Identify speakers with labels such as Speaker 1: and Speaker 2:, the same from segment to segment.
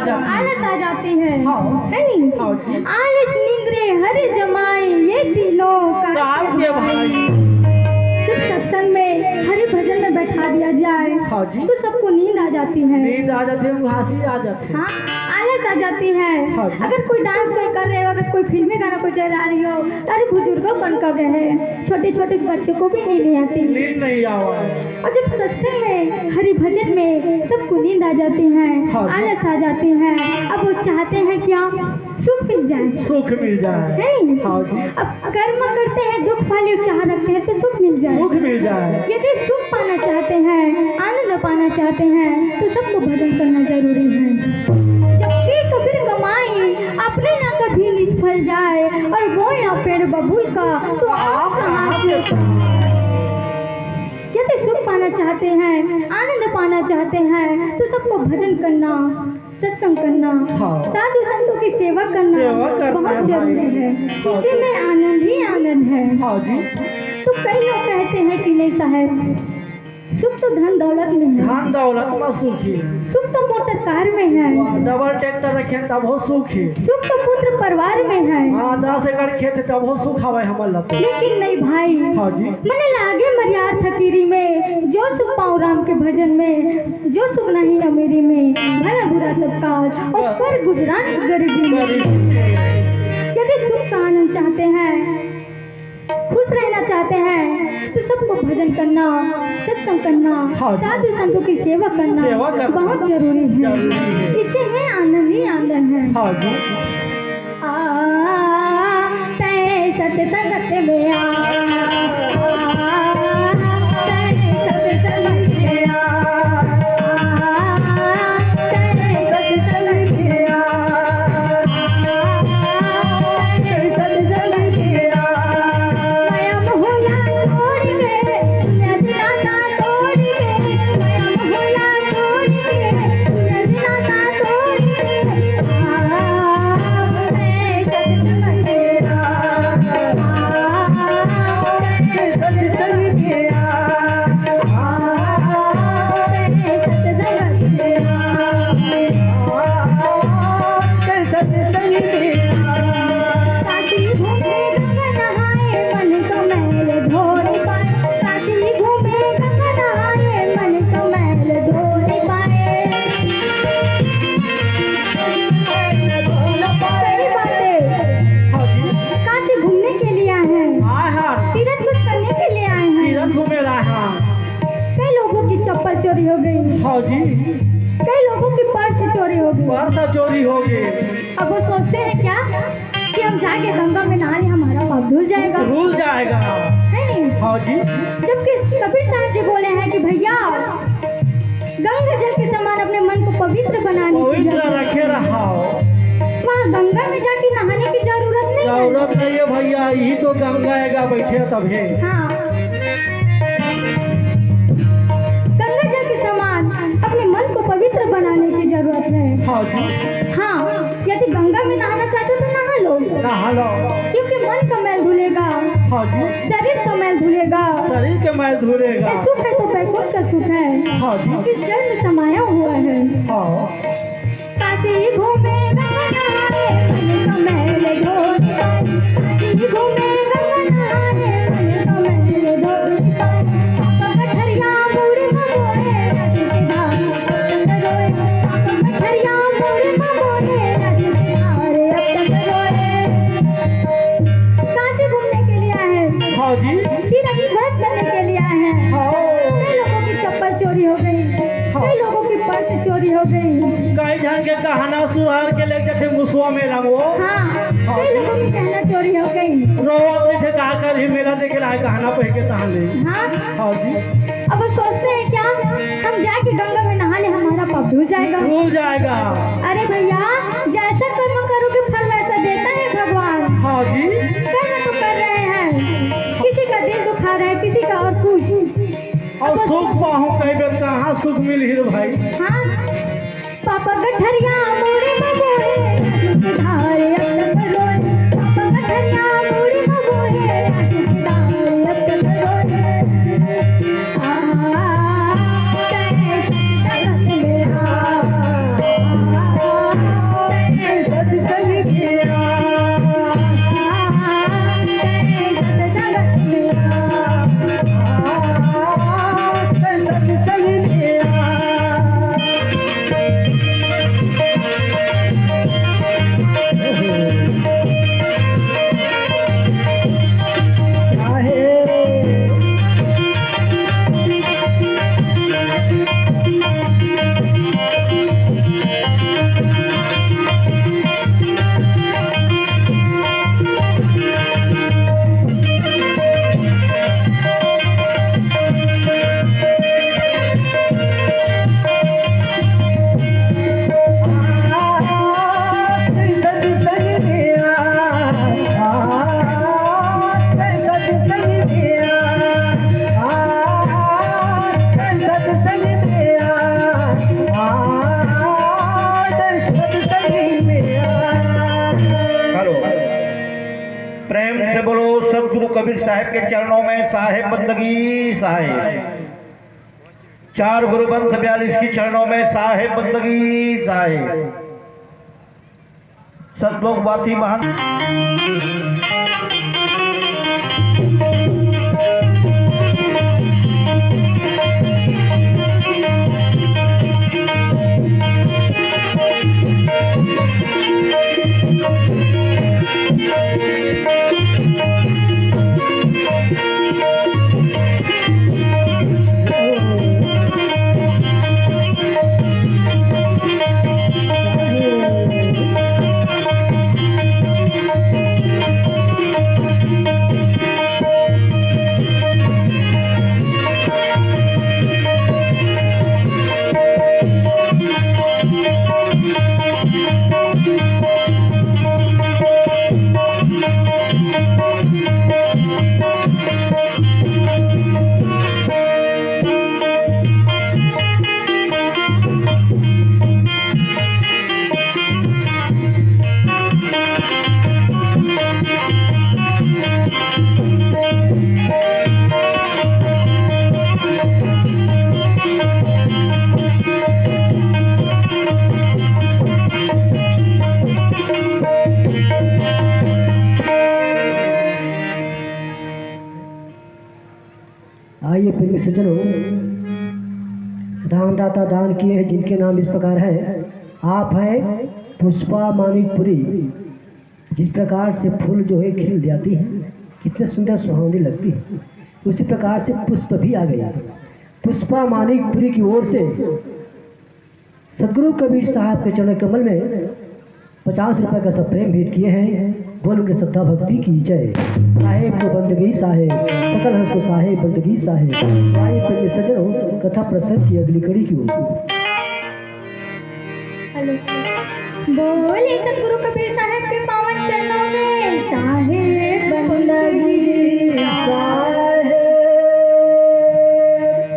Speaker 1: आलस आ जाती है नहीं? आलस निंद्रे हर जमाए ये तीनों का
Speaker 2: भाई
Speaker 1: जब सत्संग में हरि भजन में बैठा दिया जाए तो सबको नींद आ जाती है,
Speaker 2: नींद आ जाती है, हंसी आ जाती है,
Speaker 1: हाँ आलस आ जाती है। अगर कोई डांस कोई कर रहे हो, अगर कोई फिल्मी गाना कोई चला रही हो, अरे बुजुर्गों कौन का गए, छोटे छोटे बच्चों को भी नींद नहीं आती,
Speaker 2: नींद नहीं आवा।
Speaker 1: और जब सत्संग में हरि भजन में सबको नींद आ जाती है, आलस आ जाती है। अब वो चाहते हैं क्या? सुख मिल जाए,
Speaker 2: सुख मिल जाए
Speaker 1: है नहीं? अब कर्म करते हैं, दुख वाले चाह रखते हैं तो सुख मिल जाए,
Speaker 2: सुख मिल जाए।
Speaker 1: यदि सुख पाना चाहते हैं, आनंद पाना चाहते हैं तो सबको भजन करना जरूरी है। जबकि कबीर कमाई अपने ना कभी निष्फल जाए, और वो या पेड़ बबूल का तो आप कहाँ से? यदि सुख पाना चाहते हैं, आनंद पाना चाहते हैं तो सबको भजन करना, सत्संग करना, साधु संतों की सेवा करना बहुत जरूरी है। इसी में आनंद ही आनंद है। तो कई लोग कहते हैं कि नहीं साहब, सुख तो धन दौलत में है,
Speaker 2: धन दौलत में सुख है,
Speaker 1: सुख तो मोटर कार में है,
Speaker 2: डबल ट्रैक्टर रखे तब हो सुख है,
Speaker 1: सुख तो पुत्र परिवार में है,
Speaker 2: 10 एकड़ खेत तब हो सुख हवा हमर लगे।
Speaker 1: लेकिन नहीं भाई, मैंने लागे मरियार फकीरी में जो सुख पाऊँ राम के भजन में, जो सुख नहीं अमीरी में, भला बुरा सबका और कर गुजरान गरीबी में। यदि सुख का आनंद चाहते हैं, खुश रहना चाहते हैं तो सबको भजन करना, सत्संग करना, साधु संतों की सेवा करना बहुत जरूरी है। इसी में आनंद ही आनंद है। तय सत्संगत में चोरी हो गई।
Speaker 2: हाँ जी,
Speaker 1: कई लोगों की पर्स चोरी हो गई,
Speaker 2: पर्स चोरी हो गई।
Speaker 1: अब वो सोचते हैं क्या कि हम जाके गंगा में नहा ले, हमारा पाप धुल जाएगा,
Speaker 2: धुल जाएगा,
Speaker 1: है नहीं?
Speaker 2: हाँ जी।
Speaker 1: जबकि कबीर साहब जी बोले हैं कि भैया गंगा जल के समान अपने मन को पवित्र बनाने की
Speaker 2: रखे रहा,
Speaker 1: वहाँ गंगा में जाके नहाने की जरूरत नहीं
Speaker 2: है भैया, यही तो गंगा आएगा बैठे तब है।
Speaker 1: हाँ, गंगा जल के समान अपने मन को पवित्र बनाने की जरूरत है।
Speaker 2: हाँ जी,
Speaker 1: हाँ, यदि गंगा में नहाना चाहते तो नहा लो,
Speaker 2: नहा लो,
Speaker 1: क्योंकि मन का मैल धुलेगा।
Speaker 2: हाँ जी,
Speaker 1: शरीर का मैल धुलेगा,
Speaker 2: शरीर के मैल धुलेगा।
Speaker 1: सुख है तो बैकुंठ का सुख है।
Speaker 2: हाँ जी,
Speaker 1: इस जल में समाया हुआ है।
Speaker 2: हाँ,
Speaker 1: काशी घूमे गंगा नहाए मन का मैल धोए, काशी घूमे गंगा नहाए मन का मैल धोए, पगठरिया मुड़ी मगोए रज के धार अब तक रोए, पगठरिया मुड़ी मगोए रज के धार अब तक रोए। काशी घूमने के लिए आए हैं,
Speaker 2: हाँ जी,
Speaker 1: तीर्थ व्रत करने के लिए आए हैं। कई लोगों की चप्पल चोरी हो गई, कई लोगों की पर्स चोरी हो गई,
Speaker 2: कई जन के गहना सुहार के ले जाते मुसवा में रंगो।
Speaker 1: हाँ, कई लोगों की गहना चोरी हो गई।
Speaker 2: रोवा में से कहा कर ही मेला देखे रहा गहना पहन के तहाँ ले।
Speaker 1: हाँ,
Speaker 2: हाँ जी,
Speaker 1: अब वो सोचते हैं क्या हम जाके गंगा में नहा ले, हमारा पाप धुल जाएगा,
Speaker 2: धुल जाएगा।
Speaker 1: अरे भैया जैसा कर्म करोगे फल वैसा देता है भगवान।
Speaker 2: हाँ जी,
Speaker 1: कर्म तो कर रहे हैं, किसी का दिल दुखा रहा है, किसी का और कुछ,
Speaker 2: और सुख पाहू कई बेर कहाँ सुख मिल ही भाई।
Speaker 1: हाँ, पापा गठरिया मुड़ी मगोए धारे अब तक रोए, पापा गठरिया मुड़ी मगोए धारे अब तक रोए। तय सत्संगत में
Speaker 3: कबीर साहब के चरणों में साहेब बंदगी साहेब। 4 गुरु बंस 42 की चरणों में साहेब बंदगी साहेब। सतलोक वासी महान
Speaker 4: आइए प्रेमी सज्जनों, दानदाता दान किए हैं जिनके नाम इस प्रकार है। आप हैं पुष्पा मानिकपुरी। जिस प्रकार से फूल जो है खिल जाती है, कितने सुंदर सुहावनी लगती है, उसी प्रकार से पुष्प भी आ गया। पुष्पा मानिकपुरी की ओर से सदगुरु कबीर साहब के चरण कमल में 50 रुपए का सब प्रेम भेंट किए हैं। बोल उनके श्रद्धा भक्ति की जय। साहेब को बंदगी साहेब, सकल हंस को साहेब बंदगी साहेब। आइए प्रेमी सज्जनों, कथा प्रसंग की अगली कड़ी की ओर।
Speaker 1: हेलो, बोले सतगुरु कबीर साहब के पावन चरणों में साहेब बंदगी साहेब।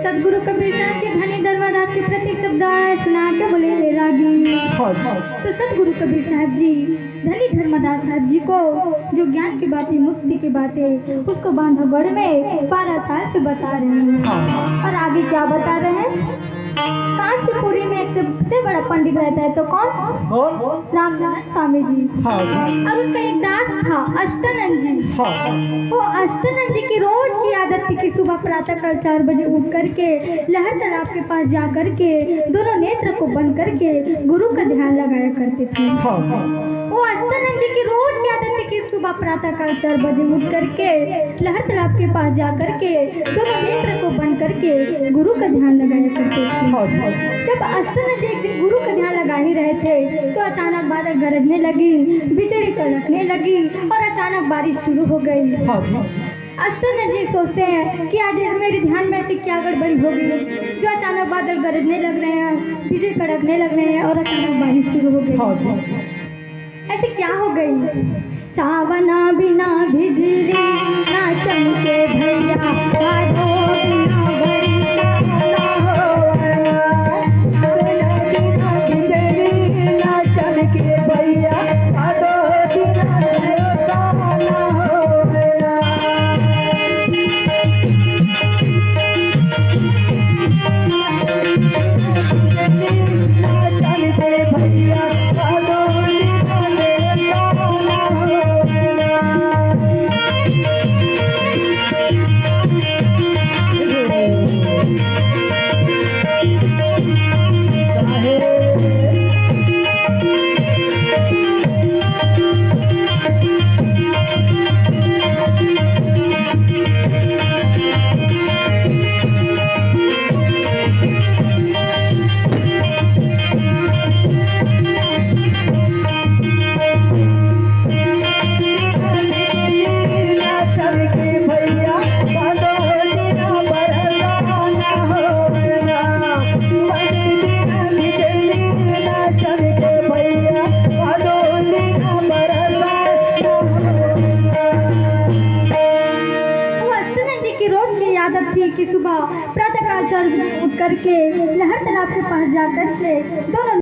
Speaker 1: सतगुरु कबीर साहब के धनी धर्मदास के प्रतीक शब्द सुना के बोले हे रागी। तो सतगुरु कबीर साहब जी धनी धर्मदास साहब जी को जो ज्ञान की बातें, मुक्ति की बातें, उसको बांधवगढ़ में 12 साल से बता रहे हैं। और आगे क्या बता रहे हैं? काशीपुरी में एक सबसे बड़ा पंडित रहता है, तो कौन? रामनाथ स्वामी जी। और उसका एक दास था अष्टानंद जी। वो अष्टानंद जी की रोज की आदत थी कि सुबह प्रातः काल 4 बजे उठ करके लहर तालाब के पास जा करके दोनों नेत्र को बंद करके गुरु का ध्यान लगाया करते थे। वो अष्टानंद जी की रोज की आदत थी कि सुबह प्रातः काल 4 बजे उठ करके लहर तालाब के पास जा करके दोनों नेत्र को बंद करके गुरु का ध्यान लगाया करते थे। जब अष्टानंद जी एक दिन गुरु का ध्यान लगा ही रहे थे तो अचानक बादल गरजने लगी, बिजली कड़कने लगी और अचानक बारिश शुरू हो गई। अष्टानंद जी सोचते हैं कि आज मेरे ध्यान में ऐसी क्या गड़बड़ी हो गई जो अचानक बादल गरजने लग रहे हैं, बिजली कड़कने लग रहे हैं और अचानक बारिश शुरू हो गई। ऐसे क्या हो गई? सावना बिना बिजली ना चमके भैया, बादो बिना बरसा ना होया। सावना बिना बिजली ना चमके भैया, बादो बिना बरसा ना होया। ना चमके भैया, बादो बिना बरसा ना होया। कि सुबह प्रातःकाल 4 बजे उठ करके लहर तालाब के पास जा करके दोनों